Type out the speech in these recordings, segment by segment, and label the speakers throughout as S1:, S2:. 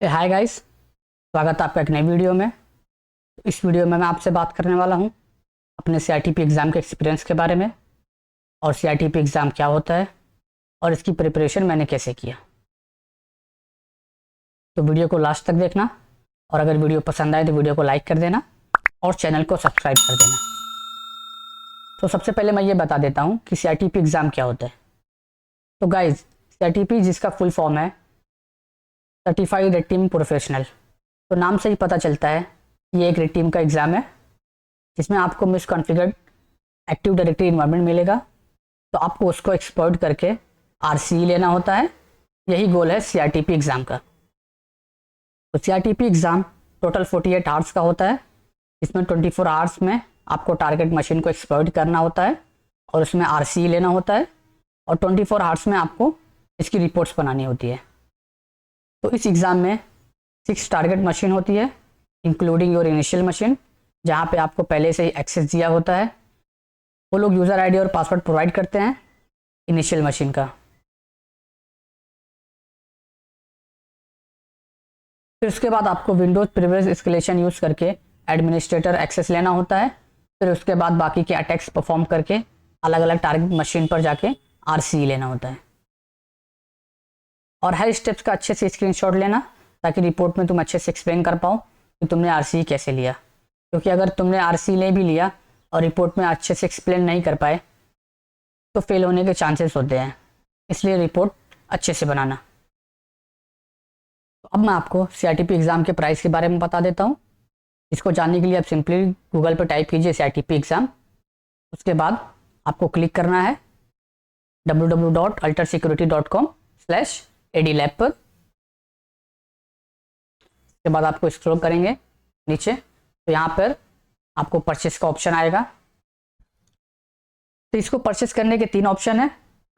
S1: Hi guys, स्वागत है आपका एक नई वीडियो में। इस वीडियो में मैं आपसे बात करने वाला हूं अपने सीआईटीपी एग्ज़ाम के एक्सपीरियंस के बारे में और सीआईटीपी एग्ज़ाम क्या होता है और इसकी प्रिपरेशन मैंने कैसे किया। तो वीडियो को लास्ट तक देखना और अगर वीडियो पसंद आए तो वीडियो को लाइक कर देना और चैनल को सब्सक्राइब कर देना। तो सबसे पहले मैं ये बता देता हूँ कि सीआईटीपी एग्ज़ाम क्या होता है। तो गाइज, सीआईटीपी जिसका फुल फॉर्म है सर्टिफाइड रेड टीम प्रोफेशनल, तो नाम से ही पता चलता है कि ये एक रेड टीम का एग्ज़ाम है जिसमें आपको मिसकॉन्फ़िगर्ड एक्टिव डायरेक्टरी इन्वायरमेंट मिलेगा। तो आपको उसको एक्सप्लॉइट करके आरसीई लेना होता है। यही गोल है सीआईटीपी एग्ज़ाम का। तो सीआईटीपी एग्ज़ाम टोटल 48 आवर्स का होता है, इसमें 24 आवर्स में आपको टारगेट मशीन को एक्सप्लॉइट करना होता है और उसमें आरसीई लेना होता है और 24 आवर्स में आपको इसकी रिपोर्ट्स बनानी होती है। तो इस एग्ज़ाम में 6 टारगेट मशीन होती है इंक्लूडिंग योर इनिशियल मशीन, जहाँ पे आपको पहले से ही एक्सेस दिया होता है। वो लोग यूज़र आईडी और पासवर्ड प्रोवाइड करते हैं इनिशियल मशीन का। फिर उसके बाद आपको विंडोज़ प्रिविलेज एस्केलेशन यूज़ करके एडमिनिस्ट्रेटर एक्सेस लेना होता है। फिर उसके बाद बाकी के अटैक्स परफॉर्म करके अलग अलग टारगेट मशीन पर जाके आरसीई लेना होता है और हर स्टेप्स का अच्छे से स्क्रीनशॉट लेना ताकि रिपोर्ट में तुम अच्छे से एक्सप्लेन कर पाओ कि तुमने आरसीई कैसे लिया। क्योंकि अगर तुमने आरसीई ले भी लिया और रिपोर्ट में अच्छे से एक्सप्लेन नहीं कर पाए तो फेल होने के चांसेस होते हैं, इसलिए रिपोर्ट अच्छे से बनाना। तो अब मैं आपको सीआईटीपी एग्ज़ाम के प्राइस के बारे में बता देता हूँ। इसको जानने के लिए आप सिंपली गूगल पर टाइप कीजिए सीआईटीपी एग्ज़ाम। उसके बाद आपको क्लिक करना है www.altersecurity.com/ADLab पर। उसके बाद आपको स्क्रॉल करेंगे नीचे तो यहाँ पर आपको परचेस का ऑप्शन आएगा। तो इसको परचेस करने के 3 ऑप्शन है।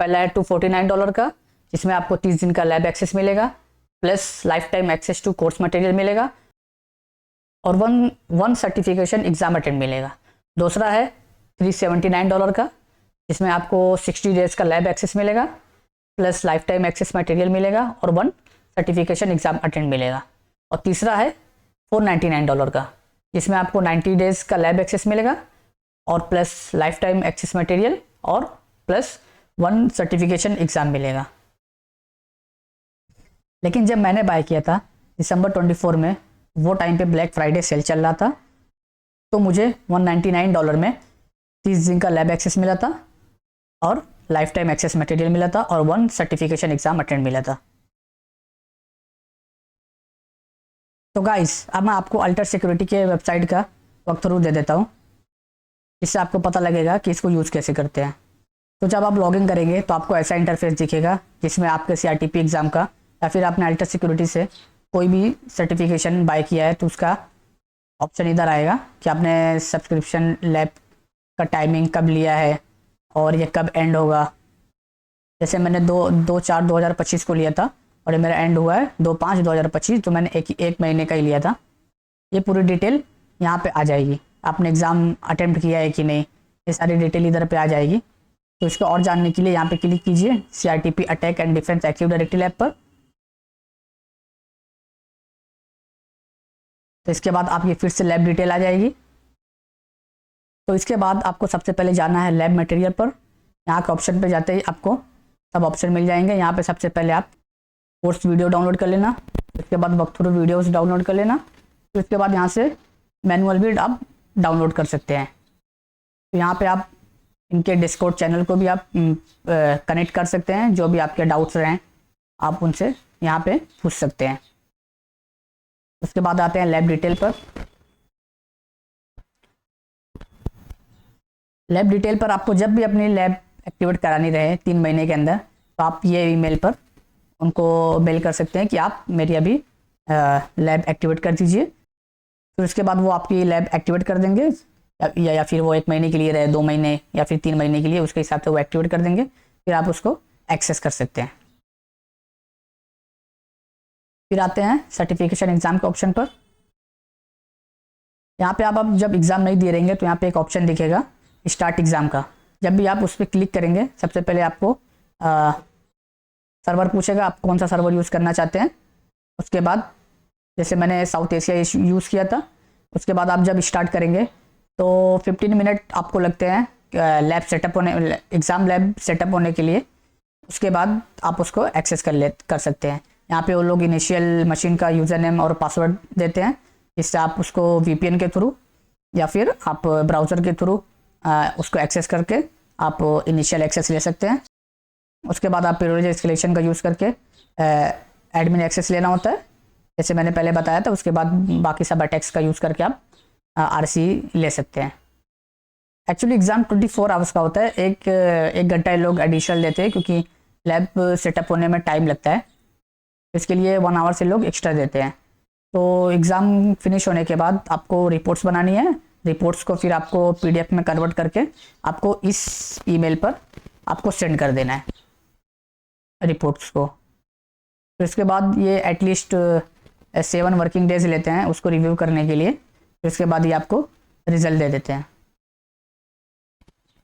S1: पहला है $249 का, जिसमें आपको 30 दिन का लैब एक्सेस मिलेगा plus life time access to course material मिलेगा और वन सर्टिफिकेशन एग्ज़ाम अटेंड मिलेगा। दूसरा है $379 का, जिसमें आपको 60 डेज का लैब एक्सेस मिलेगा plus life time access material मिलेगा और 1 सर्टिफिकेशन एग्ज़ाम अटेंड मिलेगा। और तीसरा है $499 का, जिसमें आपको 90 डेज का लैब एक्सेस मिलेगा और plus life time access material और प्लस 1 सर्टिफिकेशन एग्ज़ाम मिलेगा। लेकिन जब मैंने बाय किया था दिसंबर 24 में, वो टाइम पे ब्लैक फ्राइडे सेल चल रहा था, तो मुझे $199 में 30 दिन का लैब एक्सेस मिला था और लाइफ टाइम एक्सेस मटेरियल मिला था और 1 सर्टिफिकेशन एग्ज़ाम अटेंड मिला था। तो गाइस, अब मैं आपको अल्टर सिक्योरिटी के वेबसाइट का वक्त थ्रू दे देता हूँ, इससे आपको पता लगेगा कि इसको यूज़ कैसे करते हैं। तो जब आप लॉगिन करेंगे तो आपको ऐसा इंटरफेस दिखेगा जिसमें आपके सीआईटीपी एग्ज़ाम का या फिर आपने अल्टर सिक्योरिटी से कोई भी सर्टिफिकेशन बाय किया है तो उसका ऑप्शन इधर आएगा कि आपने सब्सक्रिप्शन लैब का टाइमिंग कब लिया है और ये कब एंड होगा। जैसे मैंने 2/4/2025 को लिया था और ये मेरा एंड हुआ है 2/5/2025, तो मैंने एक महीने का ही लिया था। ये पूरी डिटेल यहाँ पे आ जाएगी, आपने एग्ज़ाम अटेम्प्ट किया है कि नहीं, ये सारी डिटेल इधर पे आ जाएगी। तो इसको और जानने के लिए यहाँ पे क्लिक कीजिए CITP attack and defence active directory lab पर। तो इसके बाद आपकी फिर से लैब डिटेल आ जाएगी। तो इसके बाद आपको सबसे पहले जाना है लैब मटेरियल पर। यहाँ के ऑप्शन पे जाते ही आपको सब ऑप्शन मिल जाएंगे। यहाँ पे सबसे पहले आप कोर्स वीडियो डाउनलोड कर लेना, उसके बाद वक्त थ्रू वीडियोस डाउनलोड कर लेना, फिर उसके बाद यहाँ से मैनुअल भी आप डाउनलोड कर सकते हैं। तो यहाँ पे आप इनके डिस्कॉर्ड चैनल को भी आप कनेक्ट कर सकते हैं। जो भी आपके डाउट्स रहें आप उनसे यहाँ पे पूछ सकते हैं। उसके बाद आते हैं लैब डिटेल पर। लैब डिटेल पर आपको जब भी अपनी लैब एक्टिवेट करानी रहे 3 महीने के अंदर, तो आप ये ईमेल पर उनको मेल कर सकते हैं कि आप मेरी अभी लैब एक्टिवेट कर दीजिए। फिर उसके बाद वो आपकी लैब एक्टिवेट कर देंगे या फिर वो 1 महीने के लिए रहे, 2 महीने या फिर 3 महीने के लिए, उसके हिसाब से वो एक्टिवेट कर देंगे। फिर आप उसको एक्सेस कर सकते हैं। फिर आते हैं सर्टिफिकेशन एग्ज़ाम के ऑप्शन पर। यहाँ पे आप जब एग्ज़ाम नहीं दे रहेंगे तो यहाँ पे एक ऑप्शन दिखेगा स्टार्ट एग्ज़ाम का। जब भी आप उस पर क्लिक करेंगे सबसे पहले आपको सर्वर पूछेगा आप कौन सा सर्वर यूज़ करना चाहते हैं। उसके बाद जैसे मैंने साउथ एशिया यूज़ किया था। उसके बाद आप जब स्टार्ट करेंगे तो 15 मिनट आपको लगते हैं लैब सेटअप होने, एग्ज़ाम लैब सेटअप होने के लिए। उसके बाद आप उसको एक्सेस कर सकते हैं। यहाँ पे वो लोग इनिशियल मशीन का यूज़र नेम और पासवर्ड देते हैं, इससे आप उसको VPN के थ्रू या फिर आप ब्राउज़र के थ्रू उसको एक्सेस करके आप इनिशियल एक्सेस ले सकते हैं। उसके बाद आप प्रिविलेज एस्केलेशन का यूज़ करके एडमिन एक्सेस लेना होता है, जैसे मैंने पहले बताया था। उसके बाद बाकी सब अटैक्स का यूज़ करके आप RC ले सकते हैं। एक्चुअली एग्ज़ाम 24 आवर्स का होता है। एक घंटा लोग एडिशनल देते हैं क्योंकि लैब सेटअप होने में टाइम लगता है, इसके लिए 1 आवर से लोग एक्स्ट्रा देते हैं। तो एग्ज़ाम फिनिश होने के बाद आपको रिपोर्ट्स बनानी है। रिपोर्ट्स को फिर आपको PDF में कन्वर्ट करके आपको इस ईमेल पर आपको सेंड कर देना है रिपोर्ट्स को। फिर इसके बाद ये एटलीस्ट 7 वर्किंग डेज लेते हैं उसको रिव्यू करने के लिए। फिर इसके बाद ये आपको रिजल्ट दे देते हैं।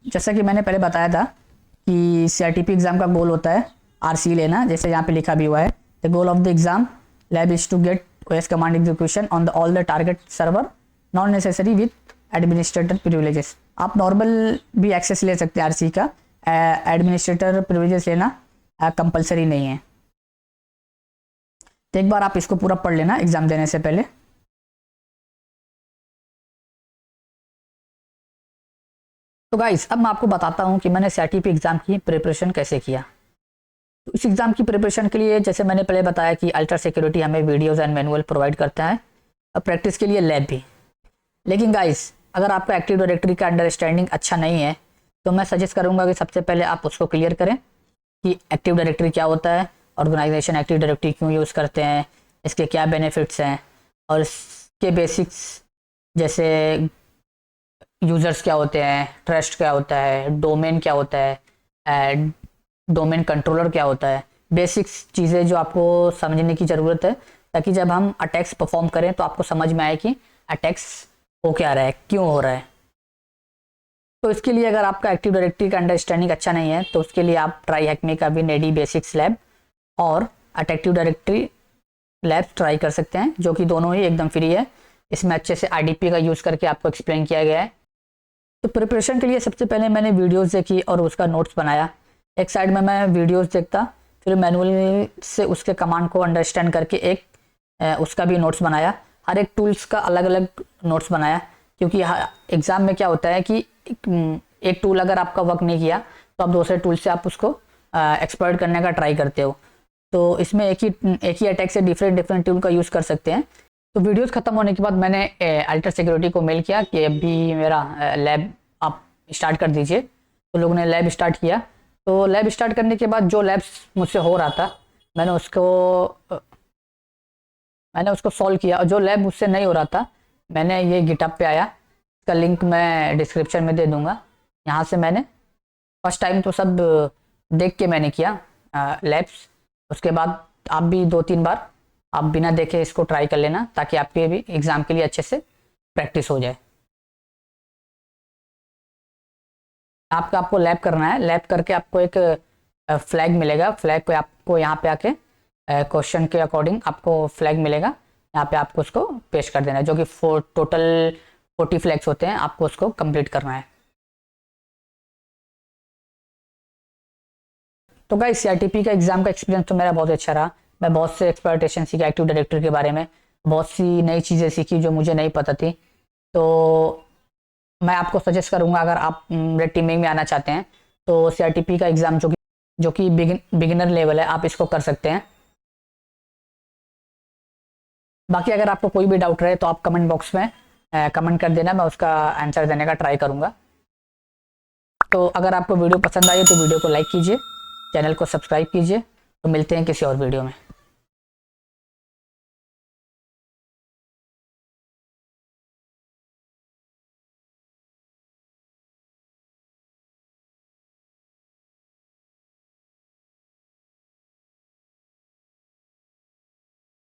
S1: जैसा कि मैंने पहले बताया था कि CRTP एग्ज़ाम का गोल होता है RC लेना, जैसे यहाँ पे लिखा भी हुआ है, the goal of the exam lab is to get OS command execution on the all the target server not necessary with administrator privileges. आप नॉर्मल भी एक्सेस ले सकते हैं RC का, एडमिनिस्ट्रेटर प्रिविलेजेस लेना कंपलसरी नहीं है। तो एक बार आप इसको पूरा पढ़ लेना एग्ज़ाम देने से पहले। तो गाइस अब मैं आपको बताता हूँ कि मैंने CRTP एग्ज़ाम की प्रिपरेशन कैसे किया। तो इस एग्ज़ाम की प्रिपरेशन के लिए जैसे मैंने पहले बताया कि अल्ट्रा सिक्योरिटी हमें वीडियोज़ एंड मैनुअल प्रोवाइड करता है और प्रैक्टिस के लिए लैब भी। लेकिन गाइस अगर आपका एक्टिव डायरेक्टरी का अंडरस्टैंडिंग अच्छा नहीं है तो मैं सजेस्ट करूँगा कि सबसे पहले आप उसको क्लियर करें कि एक्टिव डायरेक्टरी क्या होता है, ऑर्गेनाइजेशन एक्टिव डायरेक्टरी क्यों यूज़ करते हैं, इसके क्या बेनिफिट्स हैं और इसके बेसिक्स जैसे यूज़र्स क्या होते हैं, ट्रस्ट क्या होता है, डोमेन क्या होता है, डोमेन कंट्रोलर क्या होता है। बेसिक्स चीज़ें जो आपको समझने की ज़रूरत है ताकि जब हम अटैक्स परफॉर्म करें तो आपको समझ में आए कि अटैक्स हो क्या रहा है, क्यों हो रहा है। तो इसके लिए अगर आपका एक्टिव डायरेक्टरी का अंडरस्टैंडिंग अच्छा नहीं है तो उसके लिए आप ट्राई हैकमे का भी नेडी बेसिक्स लैब और एक्टिव डायरेक्टरी लैब ट्राई कर सकते हैं, जो कि दोनों ही एकदम फ्री है। इसमें अच्छे से IDP का यूज़ करके आपको एक्सप्लेन किया गया है। तो प्रिपरेशन के लिए सबसे पहले मैंने वीडियोस देखी और उसका नोट्स बनाया। एक साइड में मैं वीडियोस देखता, फिर मैनुअल से उसके कमांड को अंडरस्टैंड करके उसका भी नोट्स बनाया। हर एक टूल्स का अलग अलग नोट्स बनाया, क्योंकि एग्ज़ाम में क्या होता है कि एक टूल अगर आपका वर्क नहीं किया तो आप दूसरे टूल से आप उसको एक्सप्लॉइट करने का ट्राई करते हो। तो इसमें एक ही अटैक से डिफरेंट टूल का यूज़ कर सकते हैं। तो वीडियोस खत्म होने के बाद मैंने अल्ट्रा सिक्योरिटी को मेल किया कि अभी मेरा लैब आप स्टार्ट कर दीजिए। तो लोगों ने लैब स्टार्ट किया। तो लैब स्टार्ट करने के बाद जो लैब्स मुझसे हो रहा था मैंने उसको सॉल्व किया, और जो लैब मुझसे नहीं हो रहा था मैंने ये गिटहब पे आया, इसका लिंक मैं डिस्क्रिप्शन में दे दूँगा। यहाँ से मैंने फर्स्ट टाइम तो सब देख के मैंने किया लैब्स। उसके बाद आप भी 2-3 बार आप बिना देखे इसको ट्राई कर लेना ताकि आपके भी एग्ज़ाम के लिए अच्छे से प्रैक्टिस हो जाए। आपको लैब करना है। लैब करके आपको एक फ्लैग मिलेगा। फ्लैग पे आपको यहाँ पे आके क्वेश्चन के अकॉर्डिंग आपको फ्लैग मिलेगा, यहाँ पे आपको उसको पेश कर देना है, जो कि टोटल 40 फ्लैग्स होते हैं, आपको उसको कंप्लीट करना है। तो गाइस CRTP का एग्ज़ाम का एक्सपीरियंस तो मेरा बहुत अच्छा रहा। मैं बहुत से एक्सप्लॉयटेशन सीखा एक्टिव डायरेक्टरी के बारे में, बहुत सी नई चीज़ें सीखी जो मुझे नहीं पता थी। तो मैं आपको सजेस्ट करूँगा अगर आप रेड टीमिंग में आना चाहते हैं तो CRTP का एग्ज़ाम जो कि बिगिनर लेवल है, आप इसको कर सकते हैं। बाकी अगर आपको कोई भी डाउट रहे तो आप कमेंट बॉक्स में कमेंट कर देना, मैं उसका आंसर देने का ट्राई करूँगा। तो अगर आपको वीडियो पसंद आई तो वीडियो को लाइक कीजिए, चैनल को सब्सक्राइब कीजिए। तो मिलते हैं किसी और वीडियो में।